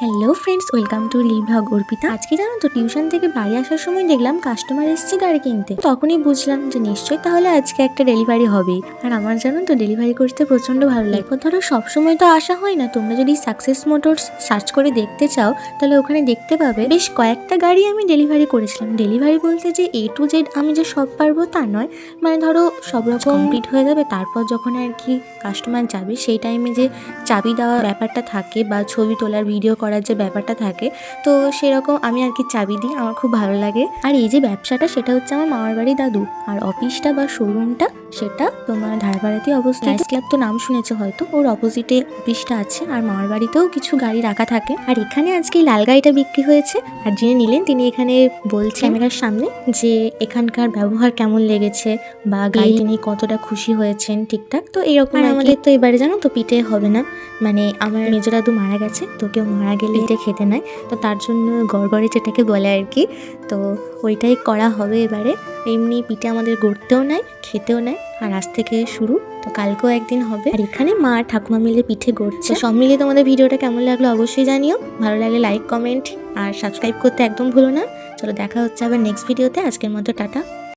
Hello friends, welcome to live vlog Arpita. আজকে জানো তো টিউশন থেকে বাড়ি আসার সময় দেখলাম কাস্টমার এসেছে গাড়ি কিনতে। তখনই বুঝলাম যে নিশ্চয়ই তাহলে আজকে একটা ডেলিভারি হবেই। আর আমার জানো তো ডেলিভারি করতে প্রচন্ড ভালো লাগে। ধরো সবসময় তো আসা হয় না, তোমরা যদি সাকসেস মোটরস সার্চ করে দেখতে চাও তাহলে ওখানে দেখতে পাবে বেশ কয়েকটা গাড়ি আমি ডেলিভারি করেছিলাম। ডেলিভারি বলতে যে A to Z আমি যে সব পারবো তা নয়, মানে ধরো সব রকম কমপ্লিট হয়ে যাবে, তারপর যখন আর কি কাস্টমার যাবে সেই টাইমে যে চাবি দেওয়ার ব্যাপারটা থাকে বা ছবি তোলার ভিডিও করার যে ব্যাপারটা থাকে, তো সেরকম আমি আর কি চাবি দিই। আমার খুব ভালো লাগে। আর এই যে ব্যবসাটা সেটা হচ্ছে আমার মামার বাড়ি দাদু, আর অফিসটা বা শোরুমটা সেটা তোমার ধারবাড়াতেই অবস্থিত। ক্লাব তো নাম শুনেছো হয়তো, ওর অপোজিটে অফিসটা আছে। আর মামার বাড়িতেও কিছু গাড়ি রাখা থাকে। আর এখানে আজকে এই লাল গাড়িটা বিক্রি হয়েছে। আর যিনি নিলেন তিনি এখানে বলছেন ক্যামেরার সামনে যে এখানকার ব্যবহার কেমন লেগেছে বা গাড়ি তিনি কতটা খুশি হয়েছেন ঠিকঠাক। তো এরকম আমাদের তো এবারে জানো তো পিঠে হবে না, মানে আমার মেজো দাদু মারা গেছে, তো কেউ মারা গেলে এটা খেতে নাই, তো তার জন্য গড়গড়ে যেটাকে বলে আর কি, তো ওইটাই করা হবে এবারে। এমনি পিঠে আমাদের গড়তেও নাই, খেতেও নাই। আর আজ থেকে শুরু, তো কালকেও একদিন হবে। আর এখানে মা আর ঠাকুমা মিলে পিঠে গড়ছে। সব মিলিয়ে তোমাদের ভিডিওটা কেমন লাগলো অবশ্যই জানিও। ভালো লাগলে লাইক, কমেন্ট আর সাবস্ক্রাইব করতে একদম ভুলো না। চলো দেখা হচ্ছে আবার নেক্সট ভিডিওতে। আজকের মতো টাটা।